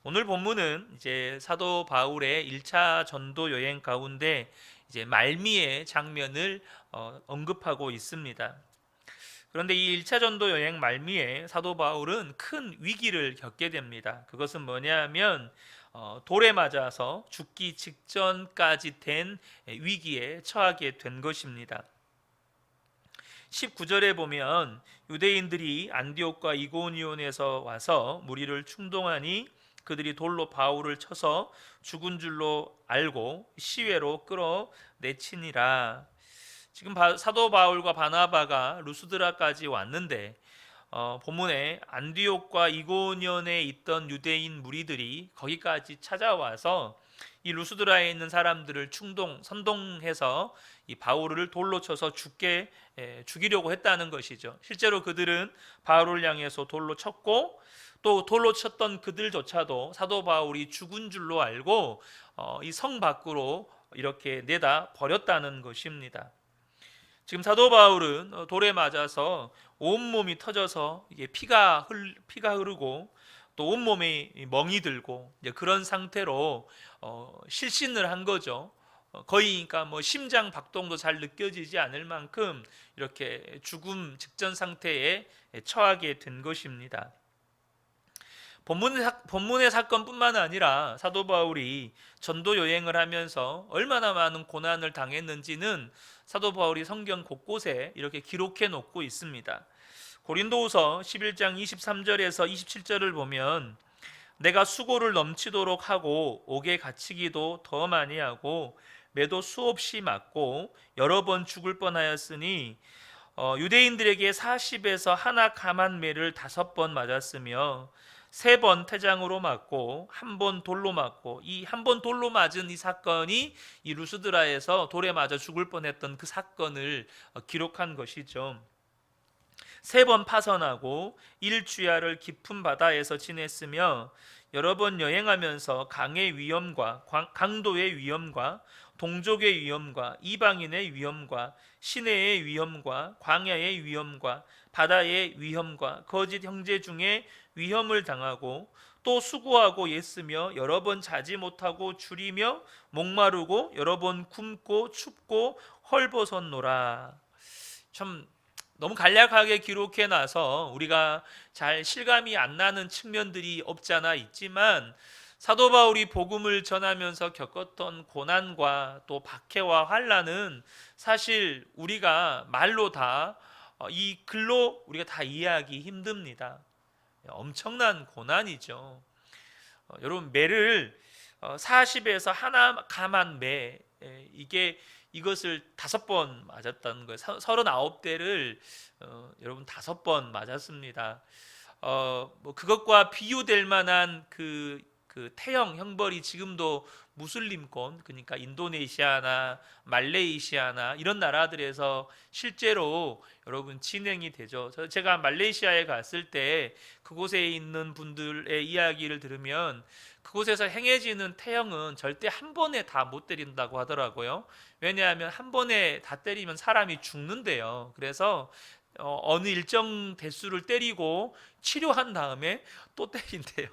오늘 본문은 이제 사도 바울의 1차 전도 여행 가운데 이제 말미의 장면을 언급하고 있습니다. 그런데 이 1차 전도 여행 말미에 사도 바울은 큰 위기를 겪게 됩니다. 그것은 뭐냐면 돌에 맞아서 죽기 직전까지 된 위기에 처하게 된 것입니다. 19절에 보면 유대인들이 안디옥과 이고니온에서 와서 무리를 충동하니 그들이 돌로 바울을 쳐서 죽은 줄로 알고 시외로 끌어내치니라. 지금 사도 바울과 바나바가 루스드라까지 왔는데 본문에 안디옥과 이고니온에 있던 유대인 무리들이 거기까지 찾아와서 이 루스드라에 있는 사람들을 선동해서 이 바울을 돌로 쳐서 죽이려고 했다는 것이죠. 실제로 그들은 바울을 향해서 돌로 쳤고 또 돌로 쳤던 그들조차도 사도 바울이 죽은 줄로 알고 이 성 밖으로 이렇게 내다 버렸다는 것입니다. 지금 사도 바울은 돌에 맞아서 온몸이 터져서 이게 피가 흐르고 또 온몸에 멍이 들고 이제 그런 상태로 실신을 한 거죠. 거의 그러니까 뭐 심장 박동도 잘 느껴지지 않을 만큼 이렇게 죽음 직전 상태에 처하게 된 것입니다. 본문의 사건뿐만 아니라 사도 바울이 전도 여행을 하면서 얼마나 많은 고난을 당했는지는 사도 바울이 성경 곳곳에 이렇게 기록해 놓고 있습니다. 고린도후서 11장 23절에서 27절을 보면 내가 수고를 넘치도록 하고 옥에 갇히기도 더 많이 하고 매도 수없이 맞고 여러 번 죽을 뻔하였으니 유대인들에게 40에서 하나 감한 매를 5번 맞았으며 3번 태장으로 맞고 1번 돌로 맞고 이 1번 돌로 맞은 이 사건이 이 루스드라에서 돌에 맞아 죽을 뻔했던 그 사건을 기록한 것이죠. 3번 파선하고 일주야를 깊은 바다에서 지냈으며 여러 번 여행하면서 강의 위험과 강도의 위험과 동족의 위험과 이방인의 위험과 시내의 위험과 광야의 위험과 바다의 위험과 거짓 형제 중에 위험을 당하고 또 수고하고 애쓰며 여러 번 자지 못하고 줄이며 목마르고 여러 번 굶고 춥고 헐벗었노라. 참 너무 간략하게 기록해 놔서 우리가 잘 실감이 안 나는 측면들이 없잖아 있지만 사도 바울이 복음을 전하면서 겪었던 고난과 또 박해와 환난은 사실 우리가 말로 다 이 글로 우리가 다 이해하기 힘듭니다. 엄청난 고난이죠. 여러분 매를 40에서 하나 감한 매 이게 이것을 5번 맞았다는 거예요. 39대를 여러분 5번 맞았습니다. 뭐 그것과 비교될 만한 그 태형 형벌이 지금도 무슬림권 그러니까 인도네시아나 말레이시아나 이런 나라들에서 실제로 여러분 진행이 되죠. 제가 말레이시아에 갔을 때 그곳에 있는 분들의 이야기를 들으면 그곳에서 행해지는 태형은 절대 한 번에 다 못 때린다고 하더라고요. 왜냐하면 한 번에 다 때리면 사람이 죽는데요. 그래서 어느 일정 대수를 때리고 치료한 다음에 또 때린대요.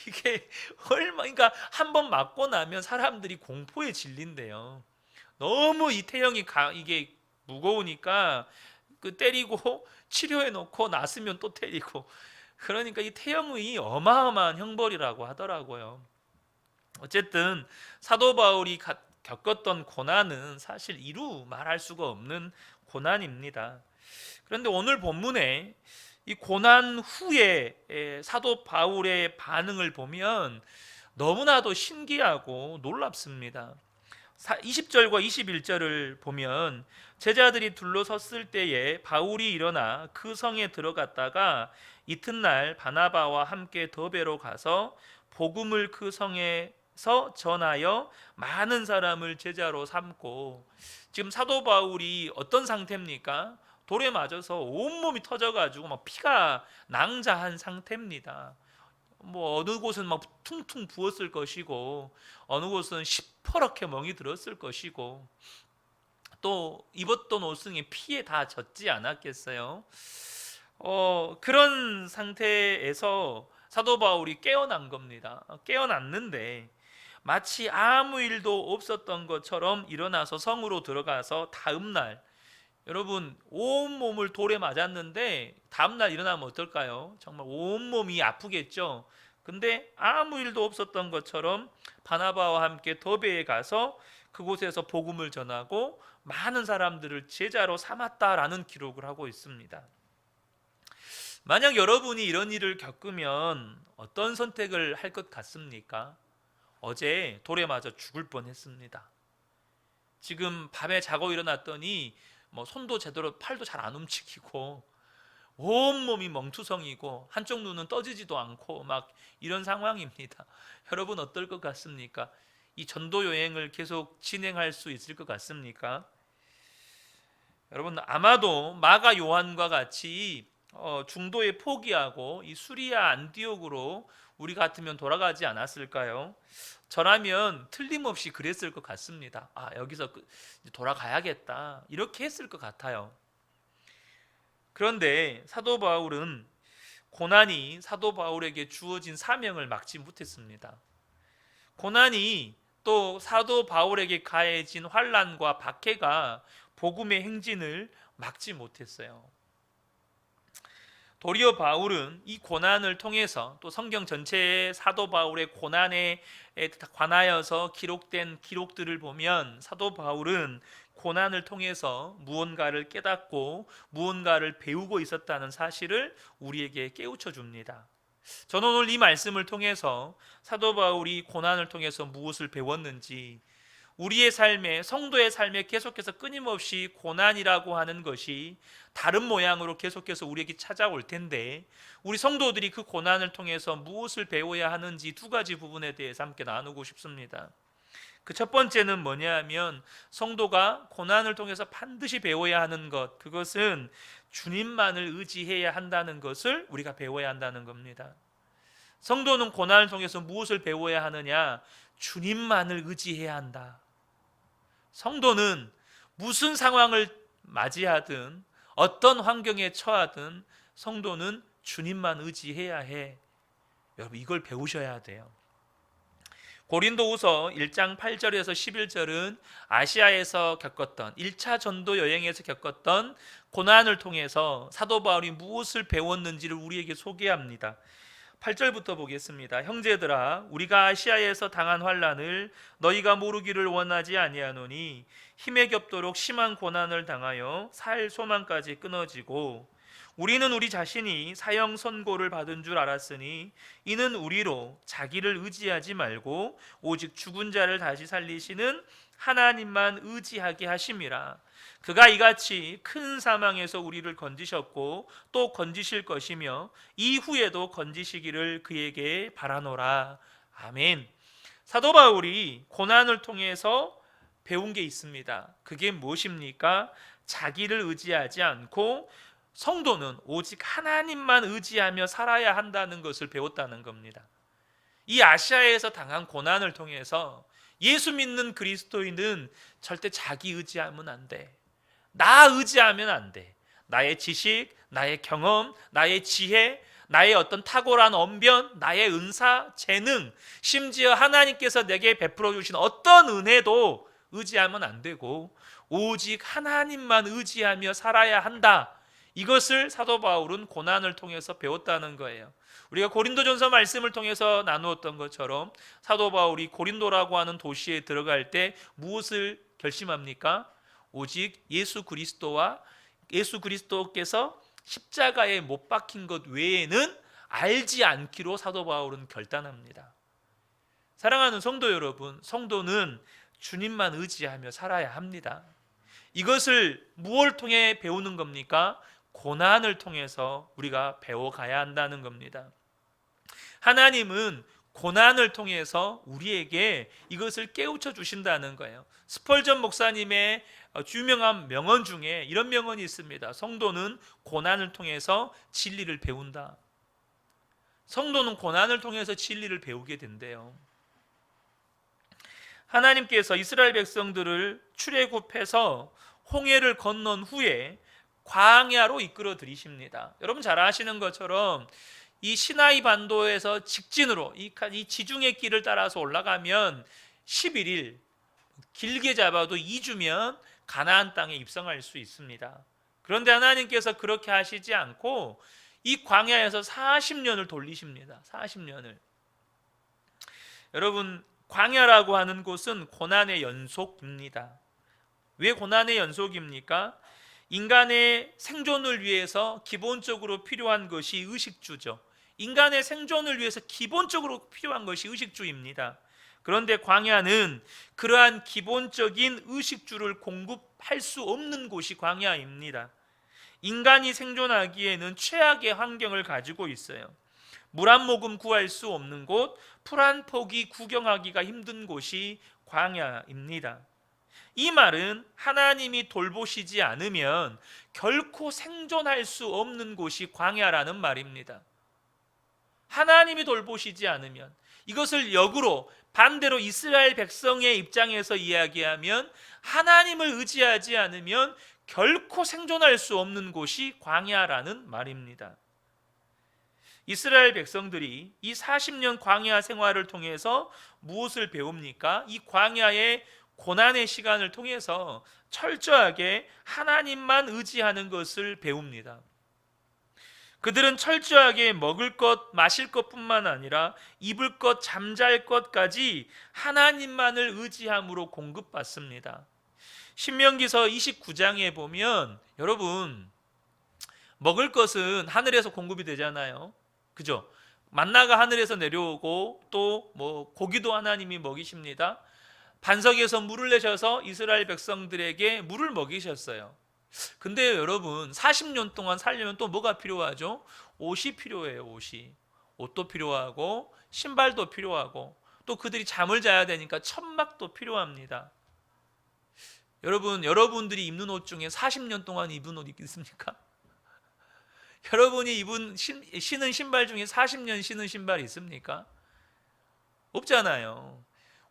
이게 그러니까 한 번 맞고 나면 사람들이 공포에 질린대요. 너무 이 태형이 이게 무거우니까 그 때리고 치료해 놓고 났으면 또 때리고 그러니까 이 태형의 어마어마한 형벌이라고 하더라고요. 어쨌든 사도 바울이 겪었던 고난은 사실 이루 말할 수가 없는 고난입니다. 그런데 오늘 본문에 이 고난 후에 사도 바울의 반응을 보면 너무나도 신기하고 놀랍습니다. 20절과 21절을 보면 제자들이 둘러섰을 때에 바울이 일어나 그 성에 들어갔다가 이튿날 바나바와 함께 더베로 가서 복음을 그 성에서 전하여 많은 사람을 제자로 삼고 지금 사도 바울이 어떤 상태입니까? 돌에 맞아서 온몸이 터져가지고 막 피가 낭자한 상태입니다. 뭐 어느 곳은 막 퉁퉁 부었을 것이고 어느 곳은 시퍼렇게 멍이 들었을 것이고 또 입었던 옷은 피에 다 젖지 않았겠어요. 그런 상태에서 사도 바울이 깨어난 겁니다. 깨어났는데 마치 아무 일도 없었던 것처럼 일어나서 성으로 들어가서 다음 날, 여러분 온몸을 돌에 맞았는데 다음 날 일어나면 어떨까요? 정말 온몸이 아프겠죠. 근데 아무 일도 없었던 것처럼 바나바와 함께 더베에 가서 그곳에서 복음을 전하고 많은 사람들을 제자로 삼았다라는 기록을 하고 있습니다. 만약 여러분이 이런 일을 겪으면 어떤 선택을 할 것 같습니까? 어제 돌에 맞아 죽을 뻔했습니다. 지금 밤에 자고 일어났더니 손도 제대로, 팔도 잘 안 움직이고 온몸이 멍투성이고 한쪽 눈은 떠지지도 않고 막 이런 상황입니다. 여러분 어떨 것 같습니까? 이 전도 여행을 계속 진행할 수 있을 것 같습니까? 여러분 아마도 마가 요한과 같이 중도에 포기하고 이 수리아 안디옥으로 우리 같으면 돌아가지 않았을까요? 저라면 틀림없이 그랬을 것 같습니다. 여기서 돌아가야겠다 이렇게 했을 것 같아요. 그런데 사도 바울은 고난이 사도 바울에게 주어진 사명을 막지 못했습니다. 고난이 또 사도 바울에게 가해진 환난과 박해가 복음의 행진을 막지 못했어요. 도리어 바울은 이 고난을 통해서 또 성경 전체의 사도 바울의 고난에 관하여서 기록된 기록들을 보면 사도 바울은 고난을 통해서 무언가를 깨닫고 무언가를 배우고 있었다는 사실을 우리에게 깨우쳐 줍니다. 저는 오늘 이 말씀을 통해서 사도 바울이 고난을 통해서 무엇을 배웠는지, 우리의 삶에, 성도의 삶에 계속해서 끊임없이 고난이라고 하는 것이 다른 모양으로 계속해서 우리에게 찾아올 텐데 우리 성도들이 그 고난을 통해서 무엇을 배워야 하는지 두 가지 부분에 대해서 함께 나누고 싶습니다. 그 첫 번째는 뭐냐 하면 성도가 고난을 통해서 반드시 배워야 하는 것, 그것은 주님만을 의지해야 한다는 것을 우리가 배워야 한다는 겁니다. 성도는 고난을 통해서 무엇을 배워야 하느냐? 주님만을 의지해야 한다. 성도는 무슨 상황을 맞이하든 어떤 환경에 처하든 성도는 주님만 의지해야 해. 여러분 이걸 배우셔야 돼요. 고린도후서 1장 8절에서 11절은 아시아에서 겪었던 1차 전도 여행에서 겪었던 고난을 통해서 사도 바울이 무엇을 배웠는지를 우리에게 소개합니다. 8절부터 보겠습니다. 형제들아, 우리가 아시아에서 당한 환난을 너희가 모르기를 원하지 아니하노니 힘에 겹도록 심한 고난을 당하여 살 소망까지 끊어지고 우리는 우리 자신이 사형 선고를 받은 줄 알았으니 이는 우리로 자기를 의지하지 말고 오직 죽은 자를 다시 살리시는 하나님만 의지하게 하심이라. 그가 이같이 큰 사망에서 우리를 건지셨고 또 건지실 것이며 이후에도 건지시기를 그에게 바라노라. 아멘. 사도 바울이 고난을 통해서 배운 게 있습니다. 그게 무엇입니까? 자기를 의지하지 않고 성도는 오직 하나님만 의지하며 살아야 한다는 것을 배웠다는 겁니다. 이 아시아에서 당한 고난을 통해서 예수 믿는 그리스도인은 절대 자기 의지하면 안 돼. 나 의지하면 안 돼. 나의 지식, 나의 경험, 나의 지혜, 나의 어떤 탁월한 언변, 나의 은사, 재능, 심지어 하나님께서 내게 베풀어 주신 어떤 은혜도 의지하면 안 되고 오직 하나님만 의지하며 살아야 한다. 이것을 사도 바울은 고난을 통해서 배웠다는 거예요. 우리가 고린도전서 말씀을 통해서 나누었던 것처럼 사도 바울이 고린도라고 하는 도시에 들어갈 때 무엇을 결심합니까? 오직 예수 그리스도께서 십자가에 못 박힌 것 외에는 알지 않기로 사도 바울은 결단합니다. 사랑하는 성도 여러분, 성도는 주님만 의지하며 살아야 합니다. 이것을 무엇을 통해 배우는 겁니까? 고난을 통해서 우리가 배워가야 한다는 겁니다. 하나님은 고난을 통해서 우리에게 이것을 깨우쳐 주신다는 거예요. 스펄전 목사님의 유명한 명언 중에 이런 명언이 있습니다. 성도는 고난을 통해서 진리를 배운다. 성도는 고난을 통해서 진리를 배우게 된대요. 하나님께서 이스라엘 백성들을 출애굽해서 홍해를 건넌 후에 광야로 이끌어 들이십니다. 여러분 잘 아시는 것처럼 이 시나이 반도에서 직진으로 이 지중해 길을 따라서 올라가면 11일, 길게 잡아도 2주면 가나안 땅에 입성할 수 있습니다. 그런데 하나님께서 그렇게 하시지 않고 이 광야에서 40년을 돌리십니다. 40년을. 여러분, 광야라고 하는 곳은 고난의 연속입니다. 왜 고난의 연속입니까? 인간의 생존을 위해서 기본적으로 필요한 것이 의식주죠. 인간의 생존을 위해서 기본적으로 필요한 것이 의식주입니다. 그런데 광야는 그러한 기본적인 의식주를 공급할 수 없는 곳이 광야입니다. 인간이 생존하기에는 최악의 환경을 가지고 있어요. 물 한 모금 구할 수 없는 곳, 풀 한 포기 구경하기가 힘든 곳이 광야입니다. 이 말은 하나님이 돌보시지 않으면 결코 생존할 수 없는 곳이 광야라는 말입니다. 하나님이 돌보시지 않으면, 이것을 역으로 반대로 이스라엘 백성의 입장에서 이야기하면 하나님을 의지하지 않으면 결코 생존할 수 없는 곳이 광야라는 말입니다. 이스라엘 백성들이 이 40년 광야 생활을 통해서 무엇을 배웁니까? 이 광야의 고난의 시간을 통해서 철저하게 하나님만 의지하는 것을 배웁니다. 그들은 철저하게 먹을 것, 마실 것뿐만 아니라 입을 것, 잠잘 것까지 하나님만을 의지함으로 공급받습니다. 신명기서 29장에 보면 여러분, 먹을 것은 하늘에서 공급이 되잖아요. 그죠? 만나가 하늘에서 내려오고 또 고기도 하나님이 먹이십니다. 반석에서 물을 내셔서 이스라엘 백성들에게 물을 먹이셨어요. 근데 여러분, 40년 동안 살려면 또 뭐가 필요하죠? 옷이 필요해요. 옷도 필요하고 신발도 필요하고 또 그들이 잠을 자야 되니까 천막도 필요합니다. 여러분들이 입는 옷 중에 40년 동안 입은 옷 있습니까? 여러분이 신은 신발 중에 40년 신은 신발이 있습니까? 없잖아요.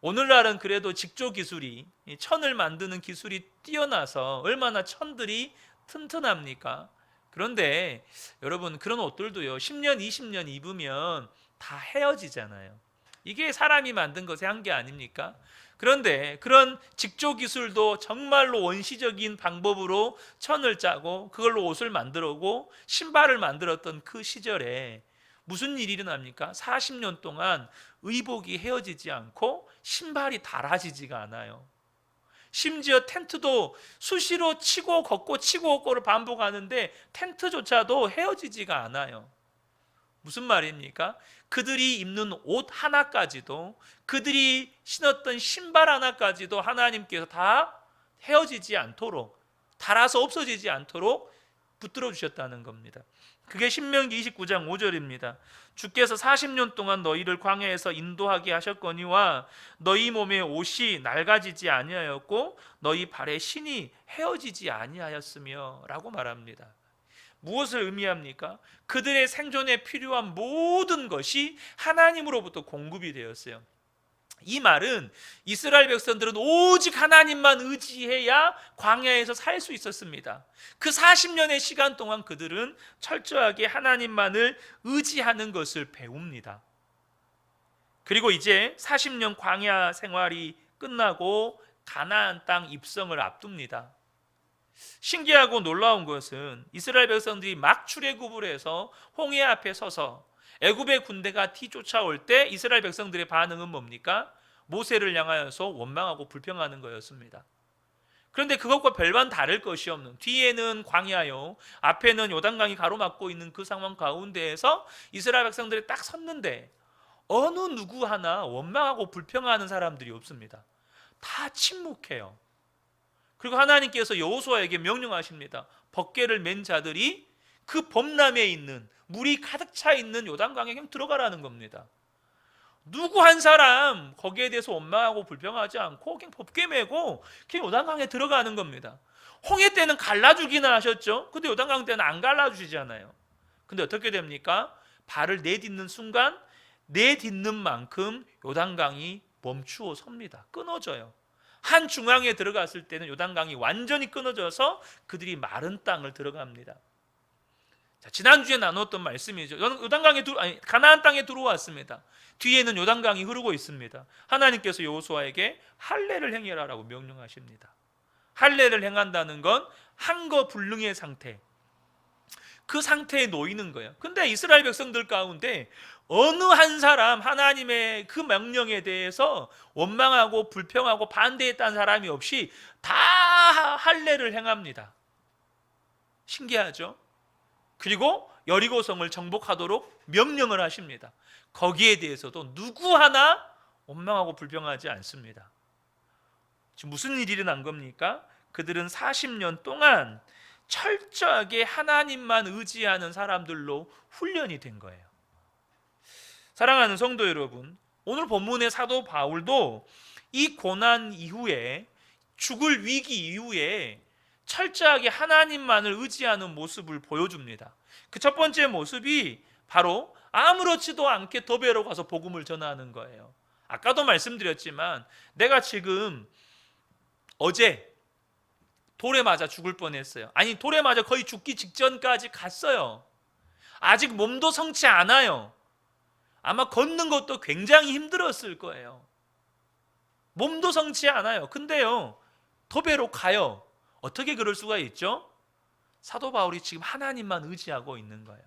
오늘날은 그래도 직조 기술이, 천을 만드는 기술이 뛰어나서 얼마나 천들이 튼튼합니까? 그런데 여러분, 그런 옷들도요 10년 20년 입으면 다 헤어지잖아요. 이게 사람이 만든 것의 한계 아닙니까? 그런데 그런 직조 기술도 정말로 원시적인 방법으로 천을 짜고 그걸로 옷을 만들고 신발을 만들었던 그 시절에 무슨 일이 일어납니까? 40년 동안 의복이 헤어지지 않고 신발이 닳아지지가 않아요. 심지어 텐트도 수시로 치고 걷고 치고 걷고를 반복하는데 텐트조차도 헤어지지가 않아요. 무슨 말입니까? 그들이 입는 옷 하나까지도, 그들이 신었던 신발 하나까지도 하나님께서 다 헤어지지 않도록, 닳아서 없어지지 않도록 붙들어 주셨다는 겁니다. 그게 신명기 29장 5절입니다. 주께서 40년 동안 너희를 광야에서 인도하게 하셨거니와 너희 몸의 옷이 낡아지지 아니하였고 너희 발의 신이 헤어지지 아니하였으며 라고 말합니다. 무엇을 의미합니까? 그들의 생존에 필요한 모든 것이 하나님으로부터 공급이 되었어요. 이 말은 이스라엘 백성들은 오직 하나님만 의지해야 광야에서 살 수 있었습니다. 그 40년의 시간 동안 그들은 철저하게 하나님만을 의지하는 것을 배웁니다. 그리고 이제 40년 광야 생활이 끝나고 가나안 땅 입성을 앞둡니다. 신기하고 놀라운 것은 이스라엘 백성들이 막 출애굽을 해서 홍해 앞에 서서 애굽의 군대가 뒤쫓아올 때 이스라엘 백성들의 반응은 뭡니까? 모세를 향하여서 원망하고 불평하는 거였습니다. 그런데 그것과 별반 다를 것이 없는, 뒤에는 광야요, 앞에는 요단강이 가로막고 있는 그 상황 가운데에서 이스라엘 백성들이 딱 섰는데 어느 누구 하나 원망하고 불평하는 사람들이 없습니다. 다 침묵해요. 그리고 하나님께서 여호수아에게 명령하십니다. 법궤를 맨 자들이 그 범람에 있는, 물이 가득 차 있는 요단강에 그냥 들어가라는 겁니다. 누구 한 사람 거기에 대해서 원망하고 불평하지 않고 그냥 법궤 메고 그냥 요단강에 들어가는 겁니다. 홍해 때는 갈라주기나 하셨죠. 근데 요단강 때는 안 갈라주시잖아요. 근데 어떻게 됩니까? 발을 내딛는 순간 내딛는 만큼 요단강이 멈추어 섭니다. 끊어져요. 한 중앙에 들어갔을 때는 요단강이 완전히 끊어져서 그들이 마른 땅을 들어갑니다. 자, 지난주에 나눴던 말씀이죠. 가나안 땅에 들어왔습니다. 뒤에는 요단강이 흐르고 있습니다. 하나님께서 여호수아에게 할례를 행해라라고 명령하십니다. 할례를 행한다는 건 한거 불능의 상태, 그 상태에 놓이는 거예요. 근데 이스라엘 백성들 가운데 어느 한 사람 하나님의 그 명령에 대해서 원망하고 불평하고 반대했다는 사람이 없이 다 할례를 행합니다. 신기하죠? 그리고 여리고성을 정복하도록 명령을 하십니다. 거기에 대해서도 누구 하나 원망하고 불평하지 않습니다. 지금 무슨 일이 일어난 겁니까? 그들은 40년 동안 철저하게 하나님만 의지하는 사람들로 훈련이 된 거예요. 사랑하는 성도 여러분, 오늘 본문의 사도 바울도 이 고난 이후에, 죽을 위기 이후에 철저하게 하나님만을 의지하는 모습을 보여줍니다. 그 첫 번째 모습이 바로 아무렇지도 않게 더베로 가서 복음을 전하는 거예요. 아까도 말씀드렸지만 내가 지금 어제 돌에 맞아 죽을 뻔했어요. 아니, 돌에 맞아 거의 죽기 직전까지 갔어요. 아직 몸도 성치 않아요. 아마 걷는 것도 굉장히 힘들었을 거예요. 몸도 성치 않아요. 근데요, 더베로 가요. 어떻게 그럴 수가 있죠? 사도 바울이 지금 하나님만 의지하고 있는 거예요.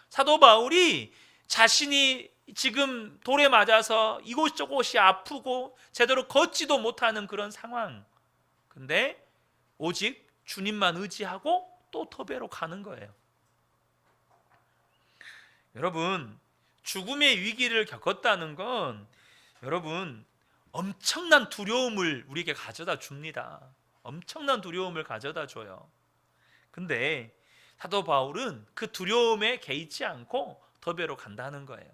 사도 바울이 자신이 지금 돌에 맞아서 이곳저곳이 아프고 제대로 걷지도 못하는 그런 상황, 근데 오직 주님만 의지하고 또 더베로 가는 거예요. 여러분, 죽음의 위기를 겪었다는 건 여러분 엄청난 두려움을 우리에게 가져다 줍니다. 엄청난 두려움을 가져다 줘요. 근데 사도 바울은 그 두려움에 개의치 않고 더베로 간다는 거예요.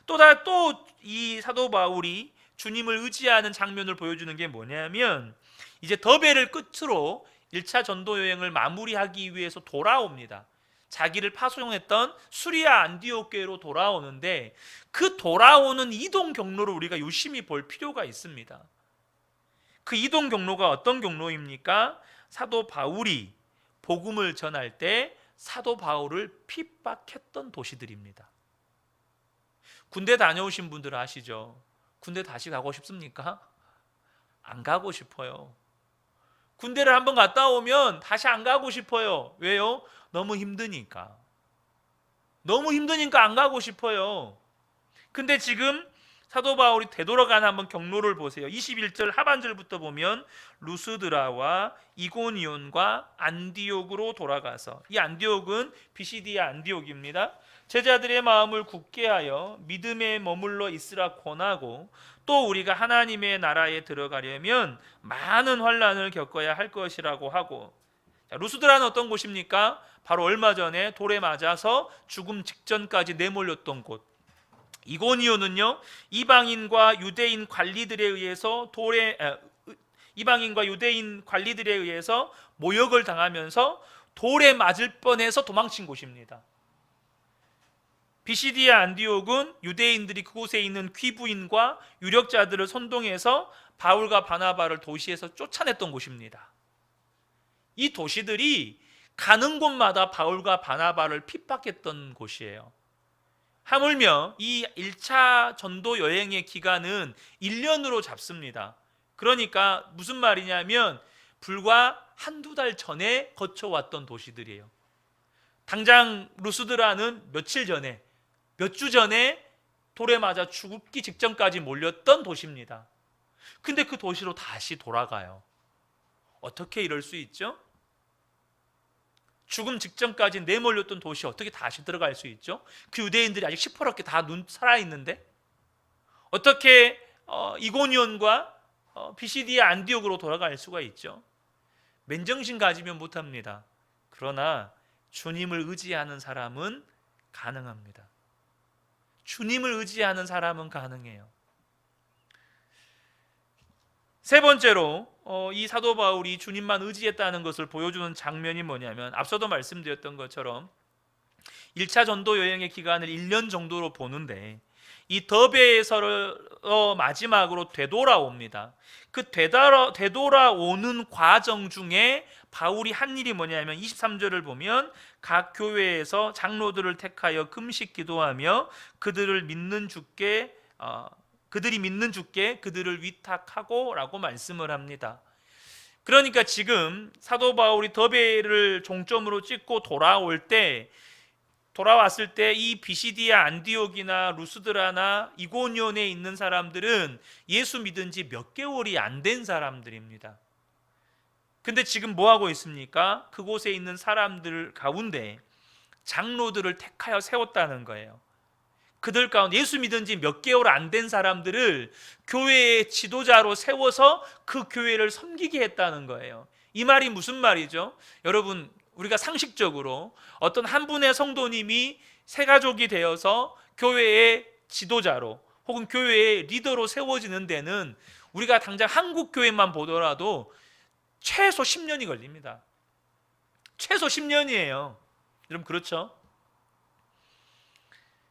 또 이 사도 바울이 주님을 의지하는 장면을 보여주는 게 뭐냐면, 이제 더베를 끝으로 1차 전도 여행을 마무리하기 위해서 돌아옵니다. 자기를 파송했던 수리아 안디옥 교회로 돌아오는데, 그 돌아오는 이동 경로를 우리가 유심히 볼 필요가 있습니다. 그 이동 경로가 어떤 경로입니까? 사도 바울이 복음을 전할 때 사도 바울을 핍박했던 도시들입니다. 군대 다녀오신 분들 아시죠? 군대 다시 가고 싶습니까? 안 가고 싶어요. 군대를 한번 갔다 오면 다시 안 가고 싶어요. 왜요? 너무 힘드니까. 너무 힘드니까 안 가고 싶어요. 근데 지금 사도 바울이 되돌아가는 한번 경로를 보세요. 21절 하반절부터 보면 루스드라와 이고니온과 안디옥으로 돌아가서, 이 안디옥은 비시디아 안디옥입니다. 제자들의 마음을 굳게 하여 믿음에 머물러 있으라 권하고, 또 우리가 하나님의 나라에 들어가려면 많은 환난을 겪어야 할 것이라고 하고. 루스드라는 어떤 곳입니까? 바로 얼마 전에 돌에 맞아서 죽음 직전까지 내몰렸던 곳. 이고니온은요, 이방인과 유대인 관리들에 의해서 모욕을 당하면서 돌에 맞을 뻔해서 도망친 곳입니다. 비시디아 안디옥은 유대인들이 그곳에 있는 귀부인과 유력자들을 선동해서 바울과 바나바를 도시에서 쫓아냈던 곳입니다. 이 도시들이 가는 곳마다 바울과 바나바를 핍박했던 곳이에요. 하물며 이 1차 전도 여행의 기간은 1년으로 잡습니다. 그러니까 무슨 말이냐면 불과 한두 달 전에 거쳐왔던 도시들이에요. 당장 루스드라는 며칠 전에, 몇 주 전에 돌에 맞아 죽기 직전까지 몰렸던 도시입니다. 근데 그 도시로 다시 돌아가요. 어떻게 이럴 수 있죠? 죽음 직전까지 내몰렸던 도시 어떻게 다시 들어갈 수 있죠? 그 유대인들이 아직 시퍼렇게 다 살아있는데 어떻게 이고니온과 비시디아 안디옥으로 돌아갈 수가 있죠? 맨정신 가지면 못합니다. 그러나 주님을 의지하는 사람은 가능합니다. 주님을 의지하는 사람은 가능해요. 세 번째로 이 사도 바울이 주님만 의지했다는 것을 보여주는 장면이 뭐냐면, 앞서도 말씀드렸던 것처럼 1차 전도 여행의 기간을 1년 정도로 보는데, 이 더베에서 마지막으로 되돌아옵니다. 그 되돌아오는 과정 중에 바울이 한 일이 뭐냐면 23절을 보면 각 교회에서 장로들을 택하여 금식 기도하며 그들이 믿는 주께 그들을 위탁하고라고 말씀을 합니다. 그러니까 지금 사도 바울이 더베를 종점으로 찍고 돌아왔을 때 이 비시디아 안디옥이나 루스드라나 이고니온에 있는 사람들은 예수 믿은 지 몇 개월이 안 된 사람들입니다. 근데 지금 뭐 하고 있습니까? 그곳에 있는 사람들 가운데 장로들을 택하여 세웠다는 거예요. 그들 가운데 예수 믿은 지 몇 개월 안 된 사람들을 교회의 지도자로 세워서 그 교회를 섬기게 했다는 거예요. 이 말이 무슨 말이죠? 여러분, 우리가 상식적으로 어떤 한 분의 성도님이 새가족이 되어서 교회의 지도자로 혹은 교회의 리더로 세워지는 데는 우리가 당장 한국 교회만 보더라도 최소 10년이 걸립니다. 최소 10년이에요. 여러분, 그렇죠?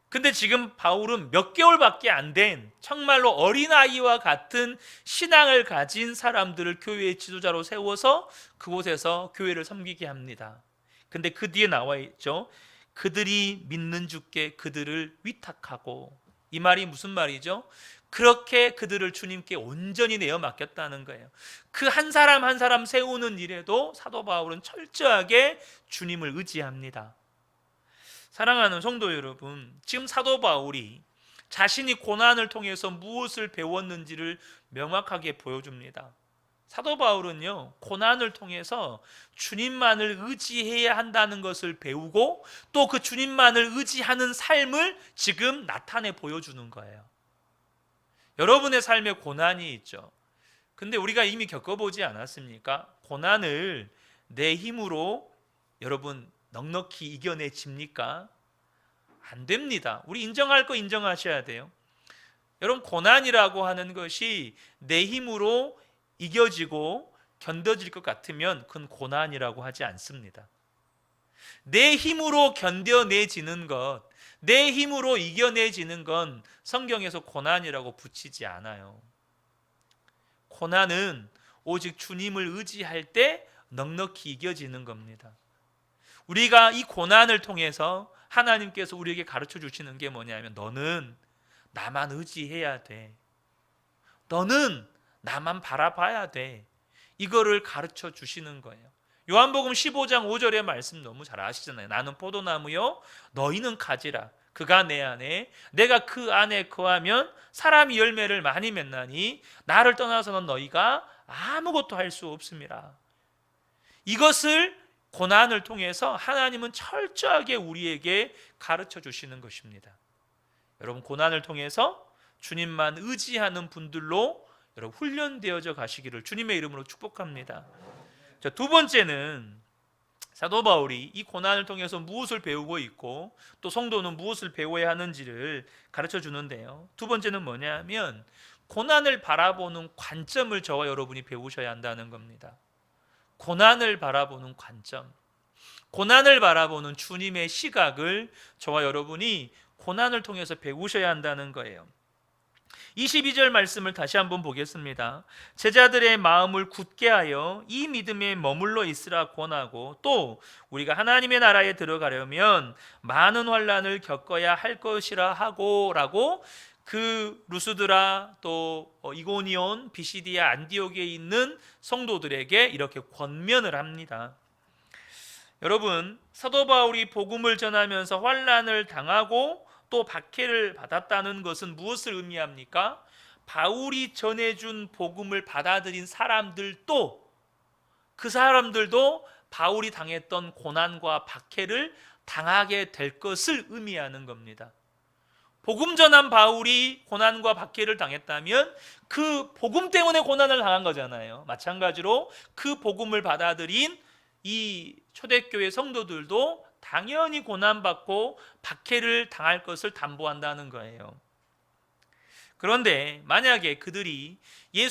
근데 지금 바울은 몇 개월밖에 안 된 정말로 어린아이와 같은 신앙을 가진 사람들을 교회의 지도자로 세워서 그곳에서 교회를 섬기게 합니다. 근데 그 뒤에 나와 있죠. 그들이 믿는 주께 그들을 위탁하고. 이 말이 무슨 말이죠? 그렇게 그들을 주님께 온전히 내어 맡겼다는 거예요. 그 한 사람 한 사람 세우는 일에도 사도 바울은 철저하게 주님을 의지합니다. 사랑하는 성도 여러분, 지금 사도 바울이 자신이 고난을 통해서 무엇을 배웠는지를 명확하게 보여줍니다. 사도 바울은요, 고난을 통해서 주님만을 의지해야 한다는 것을 배우고 또 그 주님만을 의지하는 삶을 지금 나타내 보여주는 거예요. 여러분의 삶에 고난이 있죠. 근데 우리가 이미 겪어보지 않았습니까? 고난을 내 힘으로 여러분 넉넉히 이겨내집니까? 안 됩니다. 우리 인정할 거 인정하셔야 돼요. 여러분, 고난이라고 하는 것이 내 힘으로 이겨지고 견뎌질 것 같으면 그건 고난이라고 하지 않습니다. 내 힘으로 견뎌내지는 것, 내 힘으로 이겨내지는 건 성경에서 고난이라고 붙이지 않아요. 고난은 오직 주님을 의지할 때 넉넉히 이겨지는 겁니다. 우리가 이 고난을 통해서 하나님께서 우리에게 가르쳐 주시는 게 뭐냐면, 너는 나만 의지해야 돼. 너는 나만 바라봐야 돼. 이거를 가르쳐 주시는 거예요. 요한복음 15장 5절의 말씀 너무 잘 아시잖아요. 나는 포도나무요, 너희는 가지라. 그가 내 안에, 내가 그 안에 거하면 사람이 열매를 많이 맺나니 나를 떠나서는 너희가 아무것도 할 수 없습니다. 이것을 고난을 통해서 하나님은 철저하게 우리에게 가르쳐 주시는 것입니다. 여러분, 고난을 통해서 주님만 의지하는 분들로 여러분 훈련되어져 가시기를 주님의 이름으로 축복합니다. 자, 두 번째는 사도 바울이 이 고난을 통해서 무엇을 배우고 있고 또 성도는 무엇을 배워야 하는지를 가르쳐 주는데요. 두 번째는 뭐냐면 고난을 바라보는 관점을 저와 여러분이 배우셔야 한다는 겁니다. 고난을 바라보는 관점, 고난을 바라보는 주님의 시각을 저와 여러분이 고난을 통해서 배우셔야 한다는 거예요. 22절 말씀을 다시 한번 보겠습니다. 제자들의 마음을 굳게 하여 이 믿음에 머물러 있으라 권하고, 또 우리가 하나님의 나라에 들어가려면 많은 환난을 겪어야 할 것이라 하고 라고 그 루스드라 또 이고니온, 비시디아, 안디옥에 있는 성도들에게 이렇게 권면을 합니다. 여러분, 사도 바울이 복음을 전하면서 환난을 당하고 또 박해를 받았다는 것은 무엇을 의미합니까? 바울이 전해준 복음을 받아들인 사람들도, 그 사람들도 바울이 당했던 고난과 박해를 당하게 될 것을 의미하는 겁니다. 복음 전한 바울이 고난과 박해를 당했다면 그 복음 때문에 고난을 당한 거잖아요. 마찬가지로 그 복음을 받아들인 이 초대교회 성도들도 당연히 고난받고 박해를 당할 것을 담보한다는 거예요. 그런데 만약에 그들이 이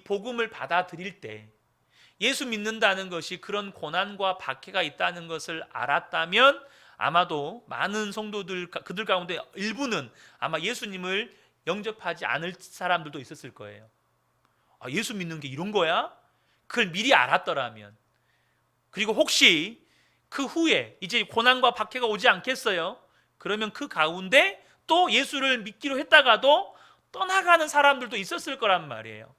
복음을 받아들일 때 예수 믿는다는 것이 그런 고난과 박해가 있다는 것을 알았다면 아마도 많은 성도들, 그들 가운데 일부는 아마 예수님을 영접하지 않을 사람들도 있었을 거예요. 예수 믿는 게 이런 거야? 그걸 미리 알았더라면. 그리고 혹시 그 후에 이제 고난과 박해가 오지 않겠어요? 그러면 그 가운데 또 예수를 믿기로 했다가도 떠나가는 사람들도 있었을 거란 말이에요.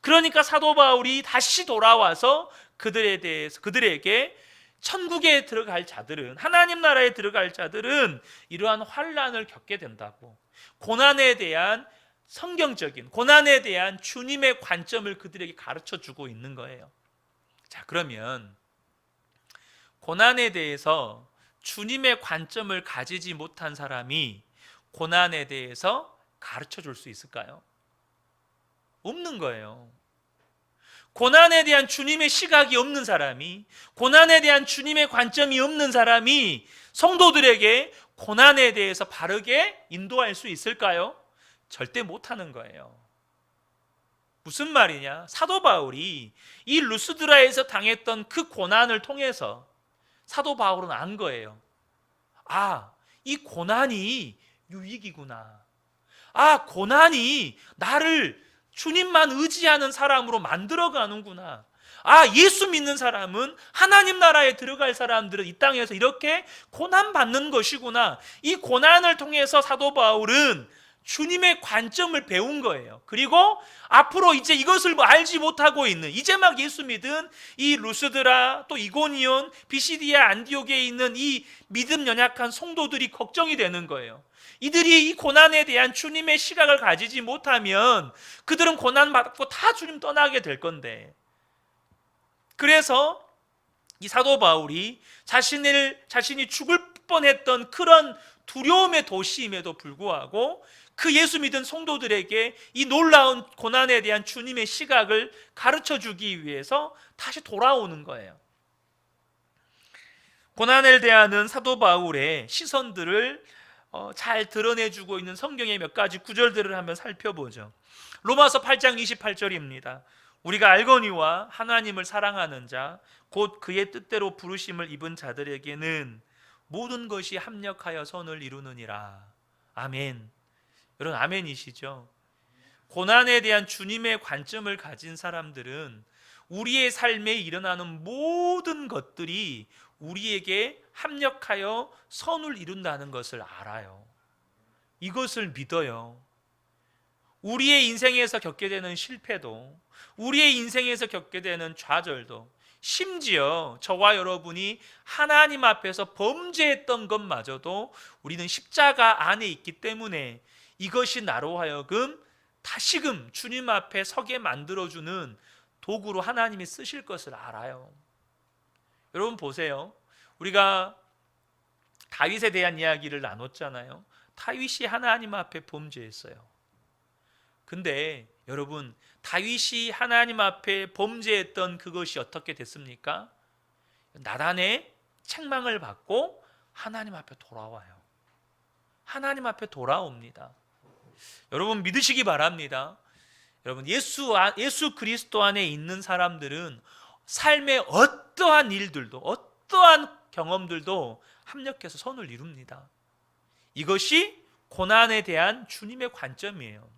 그러니까 사도 바울이 다시 돌아와서 그들에게 천국에 들어갈 자들은, 하나님 나라에 들어갈 자들은 이러한 환난을 겪게 된다고, 고난에 대한 성경적인, 고난에 대한 주님의 관점을 그들에게 가르쳐 주고 있는 거예요. 자, 그러면 고난에 대해서 주님의 관점을 가지지 못한 사람이 고난에 대해서 가르쳐 줄 수 있을까요? 없는 거예요. 고난에 대한 주님의 시각이 없는 사람이, 고난에 대한 주님의 관점이 없는 사람이 성도들에게 고난에 대해서 바르게 인도할 수 있을까요? 절대 못하는 거예요. 무슨 말이냐? 사도 바울이 이 루스드라에서 당했던 그 고난을 통해서 사도 바울은 안 거예요. 아, 이 고난이 유익이구나. 아, 고난이 나를 주님만 의지하는 사람으로 만들어가는구나. 아, 예수 믿는 사람은, 하나님 나라에 들어갈 사람들은 이 땅에서 이렇게 고난받는 것이구나. 이 고난을 통해서 사도 바울은 주님의 관점을 배운 거예요. 그리고 앞으로 이제 이것을 알지 못하고 있는, 이제 막 예수 믿은 이 루스드라, 또 이고니온, 비시디아, 안디옥에 있는 이 믿음 연약한 성도들이 걱정이 되는 거예요. 이들이 이 고난에 대한 주님의 시각을 가지지 못하면 그들은 고난 받고 다 주님 떠나게 될 건데, 그래서 이 사도 바울이 자신이 죽을 뻔했던 그런 두려움의 도시임에도 불구하고 그 예수 믿은 성도들에게 이 놀라운 고난에 대한 주님의 시각을 가르쳐 주기 위해서 다시 돌아오는 거예요. 고난에 대한 사도 바울의 시선들을 잘 드러내주고 있는 성경의 몇 가지 구절들을 한번 살펴보죠. 로마서 8장 28절입니다. 우리가 알거니와 하나님을 사랑하는 자, 곧 그의 뜻대로 부르심을 입은 자들에게는 모든 것이 합력하여 선을 이루느니라. 아멘. 여러분, 아멘이시죠? 고난에 대한 주님의 관점을 가진 사람들은 우리의 삶에 일어나는 모든 것들이 우리에게 합력하여 선을 이룬다는 것을 알아요. 이것을 믿어요. 우리의 인생에서 겪게 되는 실패도, 우리의 인생에서 겪게 되는 좌절도, 심지어 저와 여러분이 하나님 앞에서 범죄했던 것마저도 우리는 십자가 안에 있기 때문에 이것이 나로 하여금 다시금 주님 앞에 서게 만들어주는 도구로 하나님이 쓰실 것을 알아요. 여러분 보세요. 우리가 다윗에 대한 이야기를 나눴잖아요. 다윗이 하나님 앞에 범죄했어요. 근데 여러분, 다윗이 하나님 앞에 범죄했던 그것이 어떻게 됐습니까? 나단의 책망을 받고 하나님 앞에 돌아와요. 하나님 앞에 돌아옵니다. 여러분 믿으시기 바랍니다. 여러분, 예수 그리스도 안에 있는 사람들은 삶의 어떠한 일들도, 어떠한 경험들도 합력해서 선을 이룹니다. 이것이 고난에 대한 주님의 관점이에요.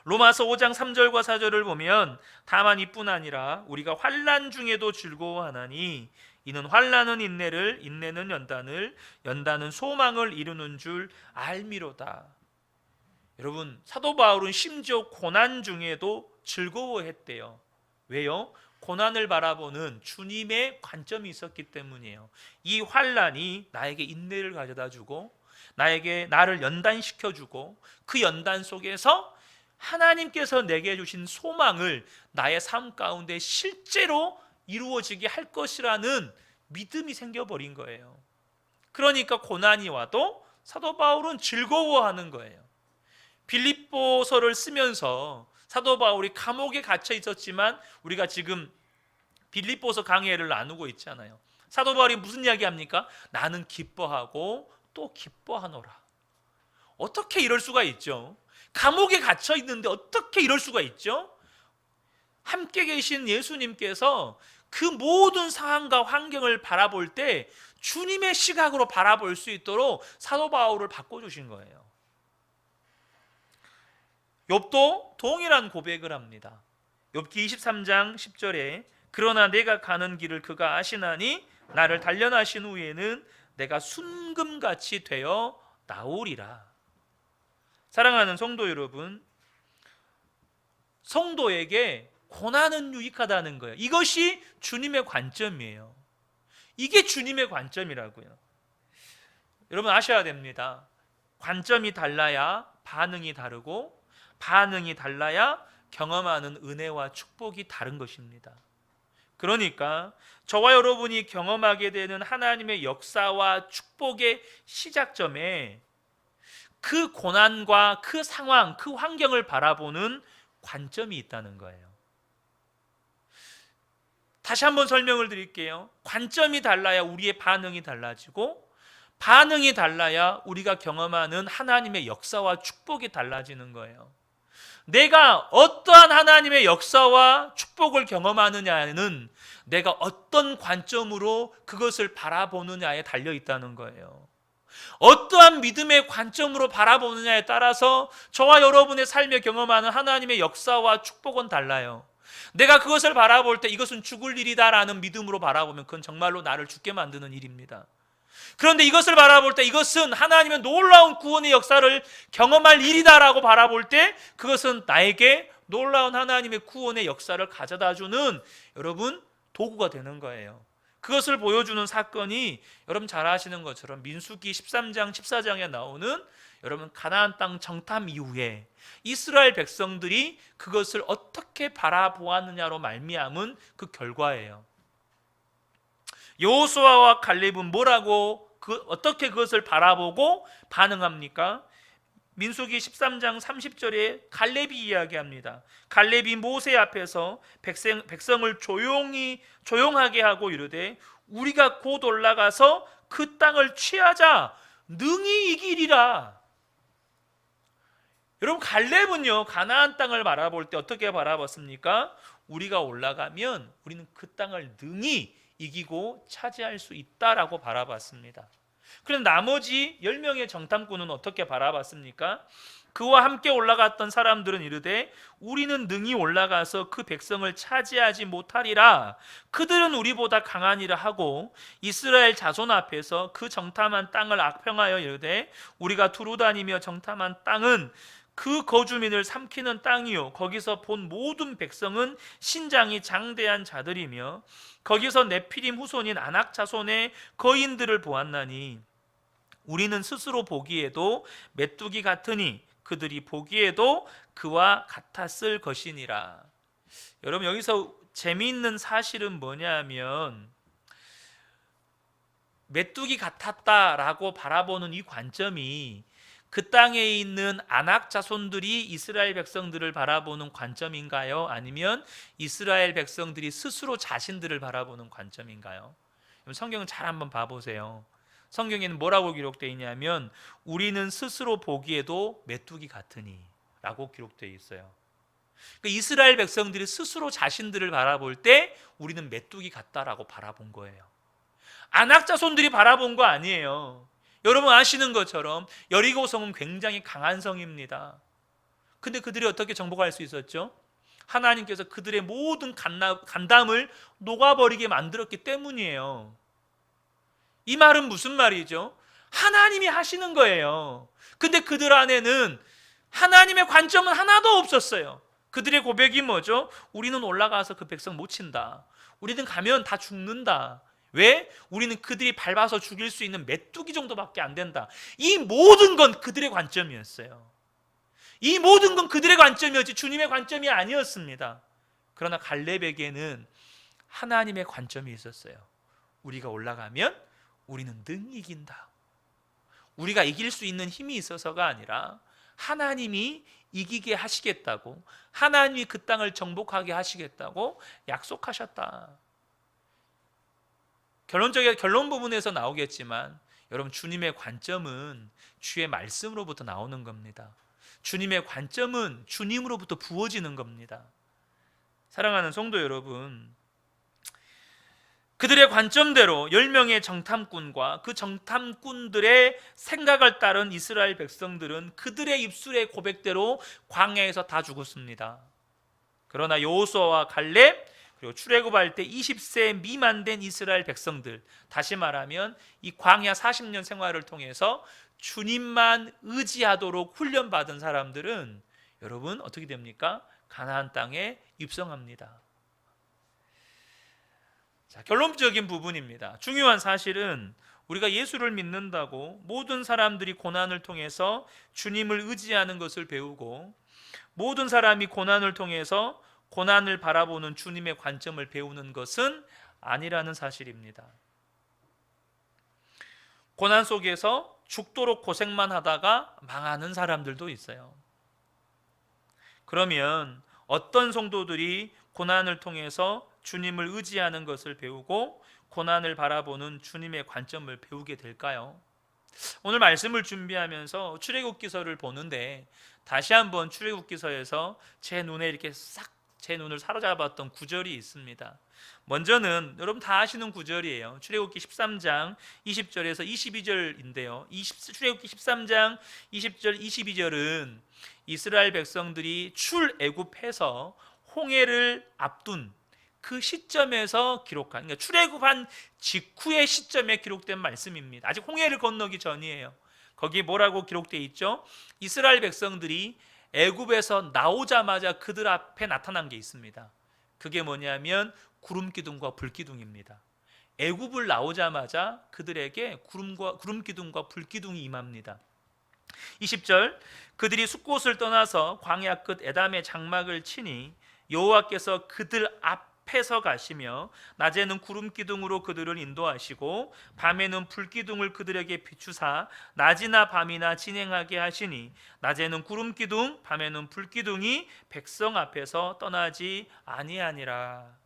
로마서 5장 3절과 4절을 보면 다만 이뿐 아니라 우리가 환난 중에도 즐거워하나니 이는 환난은 인내를, 인내는 연단을, 연단은 소망을 이루는 줄 알미로다. 여러분, 사도 바울은 심지어 고난 중에도 즐거워했대요. 왜요? 고난을 바라보는 주님의 관점이 있었기 때문이에요. 이 환난이 나에게 인내를 가져다 주고 나를 연단시켜 주고 그 연단 속에서 하나님께서 내게 주신 소망을 나의 삶 가운데 실제로 이루어지게 할 것이라는 믿음이 생겨버린 거예요. 그러니까 고난이 와도 사도 바울은 즐거워하는 거예요. 빌립보서를 쓰면서 사도 바울이 감옥에 갇혀 있었지만 우리가 지금 빌립보서 강해를 나누고 있잖아요. 사도 바울이 무슨 이야기 합니까? 나는 기뻐하고 또 기뻐하노라. 어떻게 이럴 수가 있죠? 감옥에 갇혀 있는데 어떻게 이럴 수가 있죠? 함께 계신 예수님께서 그 모든 상황과 환경을 바라볼 때 주님의 시각으로 바라볼 수 있도록 사도 바울을 바꿔주신 거예요. 욥도 동일한 고백을 합니다. 욥기 23장 10절에 그러나 내가 가는 길을 그가 아시나니 나를 단련하신 후에는 내가 순금같이 되어 나오리라. 사랑하는 성도 여러분, 성도에게 고난은 유익하다는 거예요. 이것이 주님의 관점이에요. 이게 주님의 관점이라고요. 여러분 아셔야 됩니다. 관점이 달라야 반응이 다르고, 반응이 달라야 경험하는 은혜와 축복이 다른 것입니다. 그러니까 저와 여러분이 경험하게 되는 하나님의 역사와 축복의 시작점에 그 고난과 그 상황, 그 환경을 바라보는 관점이 있다는 거예요. 다시 한번 설명을 드릴게요. 관점이 달라야 우리의 반응이 달라지고, 반응이 달라야 우리가 경험하는 하나님의 역사와 축복이 달라지는 거예요. 내가 어떠한 하나님의 역사와 축복을 경험하느냐는 내가 어떤 관점으로 그것을 바라보느냐에 달려 있다는 거예요. 어떠한 믿음의 관점으로 바라보느냐에 따라서 저와 여러분의 삶에 경험하는 하나님의 역사와 축복은 달라요. 내가 그것을 바라볼 때 이것은 죽을 일이다라는 믿음으로 바라보면 그건 정말로 나를 죽게 만드는 일입니다. 그런데 이것을 바라볼 때 이것은 하나님의 놀라운 구원의 역사를 경험할 일이다라고 바라볼 때 그것은 나에게 놀라운 하나님의 구원의 역사를 가져다주는 여러분 도구가 되는 거예요. 그것을 보여주는 사건이 여러분 잘 아시는 것처럼 민수기 13장 14장에 나오는 여러분 가나안 땅 정탐 이후에 이스라엘 백성들이 그것을 어떻게 바라보았느냐로 말미암은 그 결과예요. 여호수아와 갈렙은 뭐라고 어떻게 그것을 바라보고 반응합니까? 민수기 13장 30절에 갈렙이 이야기합니다. 갈렙이 모세 앞에서 백성을 조용하게 하고 이르되 우리가 곧 올라가서 그 땅을 취하자 능히 이기리라. 여러분 갈렙은요 가나안 땅을 바라볼 때 어떻게 바라봤습니까? 우리가 올라가면 우리는 그 땅을 능히 이기고 차지할 수 있다라고 바라봤습니다. 그런데 나머지 10명의 정탐꾼은 어떻게 바라봤습니까? 그와 함께 올라갔던 사람들은 이르되 우리는 능히 올라가서 그 백성을 차지하지 못하리라. 그들은 우리보다 강하니라 하고 이스라엘 자손 앞에서 그 정탐한 땅을 악평하여 이르되 우리가 두루다니며 정탐한 땅은 그 거주민을 삼키는 땅이요 거기서 본 모든 백성은 신장이 장대한 자들이며 거기서 네피림 후손인 아낙 자손의 거인들을 보았나니 우리는 스스로 보기에도 메뚜기 같으니 그들이 보기에도 그와 같았을 것이니라. 여러분 여기서 재미있는 사실은 뭐냐면 메뚜기 같았다라고 바라보는 이 관점이 그 땅에 있는 아낙 자손들이 이스라엘 백성들을 바라보는 관점인가요? 아니면 이스라엘 백성들이 스스로 자신들을 바라보는 관점인가요? 성경을 잘 한번 봐보세요. 성경에는 뭐라고 기록되어 있냐면 우리는 스스로 보기에도 메뚜기 같으니 라고 기록되어 있어요. 그러니까 이스라엘 백성들이 스스로 자신들을 바라볼 때 우리는 메뚜기 같다라고 바라본 거예요. 아낙 자손들이 바라본 거 아니에요. 여러분 아시는 것처럼 여리고 성은 굉장히 강한 성입니다. 근데 그들이 어떻게 정복할 수 있었죠? 하나님께서 그들의 모든 간담을 녹아버리게 만들었기 때문이에요. 이 말은 무슨 말이죠? 하나님이 하시는 거예요. 근데 그들 안에는 하나님의 관점은 하나도 없었어요. 그들의 고백이 뭐죠? 우리는 올라가서 그 백성 못 친다. 우리는 가면 다 죽는다. 왜? 우리는 그들이 밟아서 죽일 수 있는 메뚜기 정도밖에 안 된다. 이 모든 건 그들의 관점이었어요. 이 모든 건 그들의 관점이었지 주님의 관점이 아니었습니다. 그러나 갈렙에게는 하나님의 관점이 있었어요. 우리가 올라가면 우리는 능히 이긴다. 우리가 이길 수 있는 힘이 있어서가 아니라 하나님이 이기게 하시겠다고, 하나님이 그 땅을 정복하게 하시겠다고 약속하셨다. 결론 부분에서 나오겠지만 여러분 주님의 관점은 주의 말씀으로부터 나오는 겁니다. 주님의 관점은 주님으로부터 부어지는 겁니다. 사랑하는 성도 여러분, 그들의 관점대로 10명의 정탐꾼과 그 정탐꾼들의 생각을 따른 이스라엘 백성들은 그들의 입술의 고백대로 광야에서 다 죽었습니다. 그러나 여호수아와 갈렙 그리고 출애굽할 때 20세 미만 된 이스라엘 백성들, 다시 말하면 이 광야 40년 생활을 통해서 주님만 의지하도록 훈련받은 사람들은 여러분 어떻게 됩니까? 가나안 땅에 입성합니다. 자, 결론적인 부분입니다. 중요한 사실은 우리가 예수를 믿는다고 모든 사람들이 고난을 통해서 주님을 의지하는 것을 배우고, 모든 사람이 고난을 통해서 고난을 바라보는 주님의 관점을 배우는 것은 아니라는 사실입니다. 고난 속에서 죽도록 고생만 하다가 망하는 사람들도 있어요. 그러면 어떤 성도들이 고난을 통해서 주님을 의지하는 것을 배우고 고난을 바라보는 주님의 관점을 배우게 될까요? 오늘 말씀을 준비하면서 출애굽기서를 보는데 다시 한번 출애굽기서에서 제 눈에 이렇게 싹 제 눈을 사로잡았던 구절이 있습니다. 먼저는 여러분 다 아시는 구절이에요. 출애굽기 13장 20절에서 22절인데요. 출애굽기 13장 20절 22절은 이스라엘 백성들이 출애굽해서 홍해를 앞둔 그 시점에서 기록한, 그러니까 출애굽한 직후의 시점에 기록된 말씀입니다. 아직 홍해를 건너기 전이에요. 거기 뭐라고 기록되어 있죠? 이스라엘 백성들이 애굽에서 나오자마자 그들 앞에 나타난 게 있습니다. 그게 뭐냐면 구름 기둥과 불 기둥입니다. 애굽을 나오자마자 그들에게 구름 기둥과 불 기둥이 임합니다. 20절, 그들이 숫곳을 떠나서 광야 끝 에담의 장막을 치니 여호와께서 그들 앞에서 가시며 낮에는 구름 기둥으로 그들을 인도하시고 밤에는 불 기둥을 그들에게 비추사 낮이나 밤이나 진행하게 하시니 낮에는 구름 기둥 밤에는 불 기둥이 백성 앞에서 떠나지 아니하니라.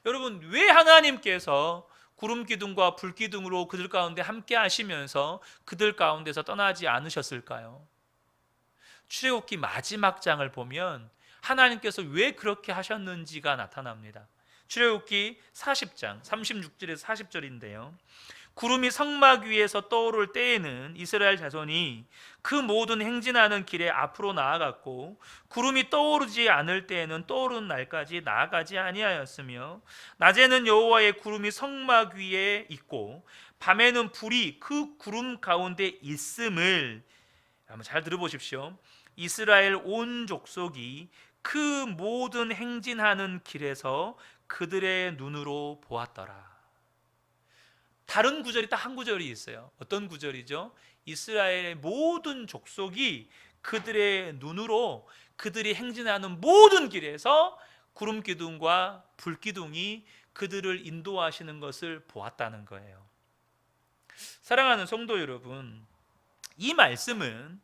여러분, 왜 하나님께서 구름 기둥과 불 기둥으로 그들 가운데 함께 하시면서 그들 가운데서 떠나지 않으셨을까요? 출애굽기 마지막 장을 보면 하나님께서 왜 그렇게 하셨는지가 나타납니다. 출애굽기 40장 36절에서 40절인데요. 구름이 성막 위에서 떠오를 때에는 이스라엘 자손이 그 모든 행진하는 길에 앞으로 나아갔고 구름이 떠오르지 않을 때에는 떠오르는 날까지 나아가지 아니하였으며 낮에는 여호와의 구름이 성막 위에 있고 밤에는 불이 그 구름 가운데 있음을, 한번 잘 들어보십시오. 이스라엘 온 족속이 그 모든 행진하는 길에서 그들의 눈으로 보았더라. 다른 구절이 딱 한 구절이 있어요. 어떤 구절이죠? 이스라엘의 모든 족속이 그들의 눈으로 그들이 행진하는 모든 길에서 구름 기둥과 불 기둥이 그들을 인도하시는 것을 보았다는 거예요. 사랑하는 성도 여러분, 이 말씀은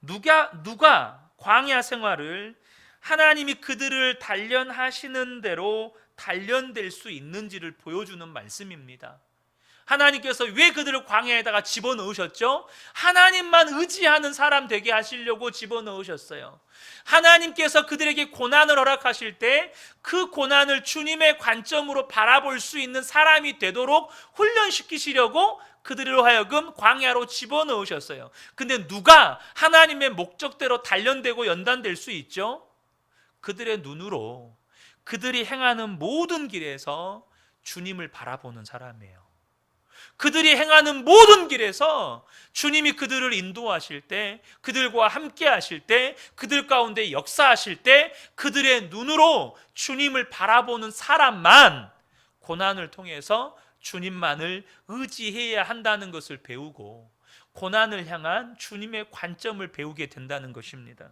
누가 광야 생활을 하나님이 그들을 단련하시는 대로 단련될 수 있는지를 보여주는 말씀입니다. 하나님께서 왜 그들을 광야에다가 집어넣으셨죠? 하나님만 의지하는 사람 되게 하시려고 집어넣으셨어요. 하나님께서 그들에게 고난을 허락하실 때 그 고난을 주님의 관점으로 바라볼 수 있는 사람이 되도록 훈련시키시려고 그들로 하여금 광야로 집어넣으셨어요. 근데 누가 하나님의 목적대로 단련되고 연단될 수 있죠? 그들의 눈으로 그들이 행하는 모든 길에서 주님을 바라보는 사람이에요. 그들이 행하는 모든 길에서 주님이 그들을 인도하실 때, 그들과 함께 하실 때, 그들 가운데 역사하실 때 그들의 눈으로 주님을 바라보는 사람만 고난을 통해서 주님만을 의지해야 한다는 것을 배우고 고난을 향한 주님의 관점을 배우게 된다는 것입니다.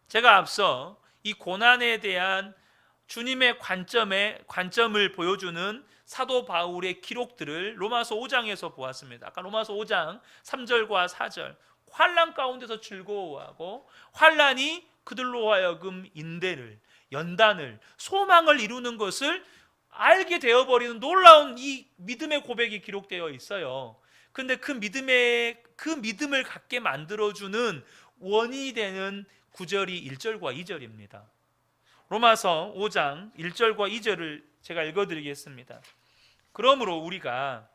제가 앞서 이 고난에 대한 주님의 관점을 보여주는 사도 바울의 기록들을 로마서 5장에서 보았습니다. 아까 로마서 5장 3절과 4절, 환난 가운데서 즐거워하고 환난이 그들로 하여금 인대를, 연단을, 소망을 이루는 것을 알게 되어버리는 놀라운 이 믿음의 고백이 기록되어 있어요. 근데 그 믿음을 갖게 만들어주는 원인이 되는 구절이 1절과 2절입니다. 로마서 5장 1절과 2절을 제가 읽어드리겠습니다. 그러므로 우리가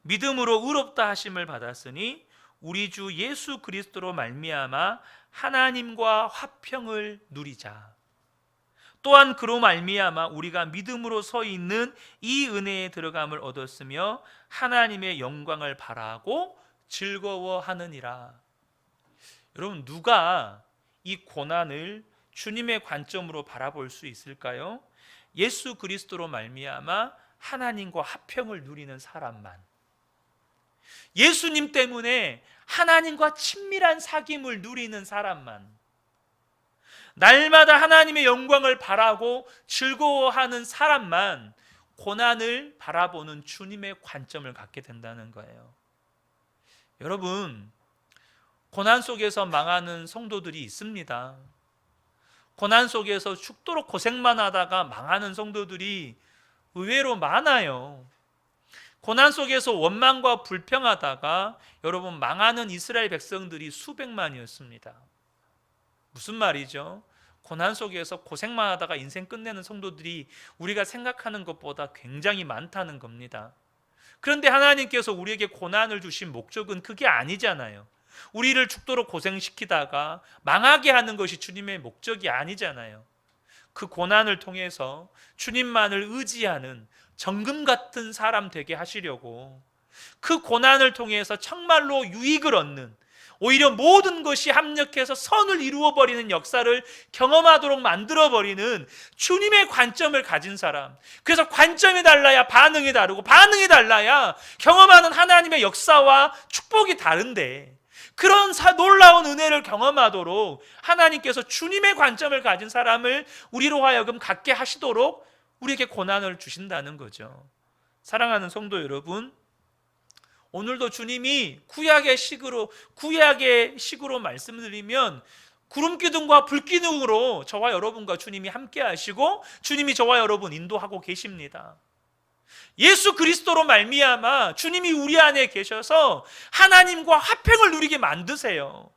믿음으로 의롭다 하심을 받았으니 우리 주 예수 그리스도로 말미암아 하나님과 화평을 누리자. 또한 그로 말미암아 우리가 믿음으로 서 있는 이 은혜에 들어감을 얻었으며 하나님의 영광을 바라고 즐거워하느니라. 여러분, 누가 이 고난을 주님의 관점으로 바라볼 수 있을까요? 예수 그리스도로 말미암아 하나님과 화평을 누리는 사람만, 예수님 때문에 하나님과 친밀한 사귐을 누리는 사람만, 날마다 하나님의 영광을 바라고 즐거워하는 사람만 고난을 바라보는 주님의 관점을 갖게 된다는 거예요. 여러분, 고난 속에서 망하는 성도들이 있습니다. 고난 속에서 죽도록 고생만 하다가 망하는 성도들이 의외로 많아요. 고난 속에서 원망과 불평하다가 여러분 망하는 이스라엘 백성들이 수백만이었습니다. 무슨 말이죠? 고난 속에서 고생만 하다가 인생 끝내는 성도들이 우리가 생각하는 것보다 굉장히 많다는 겁니다. 그런데 하나님께서 우리에게 고난을 주신 목적은 그게 아니잖아요. 우리를 죽도록 고생시키다가 망하게 하는 것이 주님의 목적이 아니잖아요. 그 고난을 통해서 주님만을 의지하는 정금 같은 사람 되게 하시려고, 그 고난을 통해서 정말로 유익을 얻는, 오히려 모든 것이 합력해서 선을 이루어버리는 역사를 경험하도록 만들어버리는 주님의 관점을 가진 사람. 그래서 관점이 달라야 반응이 다르고, 반응이 달라야 경험하는 하나님의 역사와 축복이 다른데, 그런 놀라운 은혜를 경험하도록 하나님께서 주님의 관점을 가진 사람을 우리로 하여금 갖게 하시도록 우리에게 고난을 주신다는 거죠. 사랑하는 성도 여러분, 오늘도 주님이 구약의 식으로 말씀드리면 구름기둥과 불기둥으로 저와 여러분과 주님이 함께 하시고 주님이 저와 여러분 인도하고 계십니다. 예수 그리스도로 말미암아 주님이 우리 안에 계셔서 하나님과 화평을 누리게 만드세요.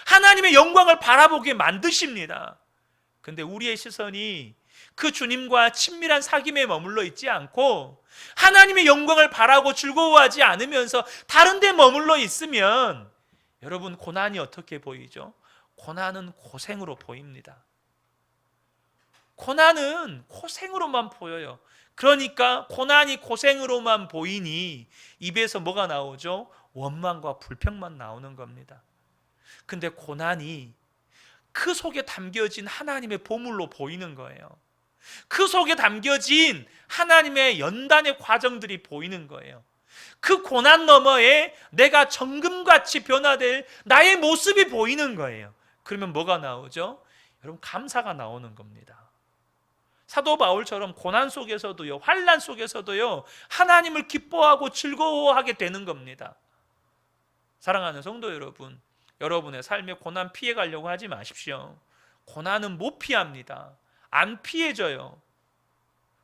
하나님의 영광을 바라보게 만드십니다. 근데 우리의 시선이 그 주님과 친밀한 사귐에 머물러 있지 않고 하나님의 영광을 바라고 즐거워하지 않으면서 다른 데 머물러 있으면 여러분, 고난이 어떻게 보이죠? 고난은 고생으로 보입니다. 고난은 고생으로만 보여요. 그러니까 고난이 고생으로만 보이니 입에서 뭐가 나오죠? 원망과 불평만 나오는 겁니다. 근데 고난이 그 속에 담겨진 하나님의 보물로 보이는 거예요. 그 속에 담겨진 하나님의 연단의 과정들이 보이는 거예요. 그 고난 너머에 내가 정금같이 변화될 나의 모습이 보이는 거예요. 그러면 뭐가 나오죠? 여러분, 감사가 나오는 겁니다. 사도 바울처럼 고난 속에서도요, 환난 속에서도요, 하나님을 기뻐하고 즐거워하게 되는 겁니다. 사랑하는 성도 여러분, 여러분의 삶에 고난 피해 가려고 하지 마십시오. 고난은 못 피합니다. 안 피해져요.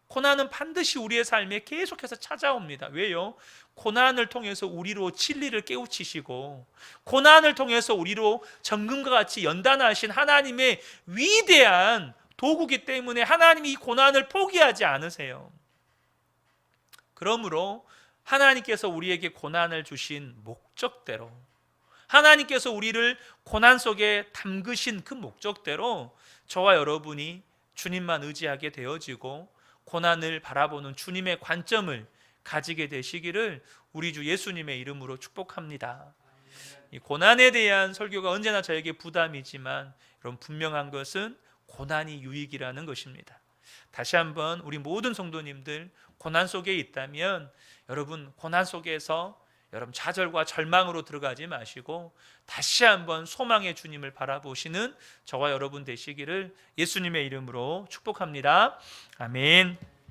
고난은 반드시 우리의 삶에 계속해서 찾아옵니다. 왜요? 고난을 통해서 우리로 진리를 깨우치시고 고난을 통해서 우리로 정금과 같이 연단하신 하나님의 위대한 도구기 때문에 하나님이 이 고난을 포기하지 않으세요. 그러므로 하나님께서 우리에게 고난을 주신 목적대로, 하나님께서 우리를 고난 속에 담그신 그 목적대로 저와 여러분이 주님만 의지하게 되어지고 고난을 바라보는 주님의 관점을 가지게 되시기를 우리 주 예수님의 이름으로 축복합니다. 이 고난에 대한 설교가 언제나 저에게 부담이지만 여러분, 분명한 것은 고난이 유익이라는 것입니다. 다시 한번 우리 모든 성도님들 고난 속에 있다면 여러분, 고난 속에서 여러분 좌절과 절망으로 들어가지 마시고 다시 한번 소망의 주님을 바라보시는 저와 여러분 되시기를 예수님의 이름으로 축복합니다. 아멘.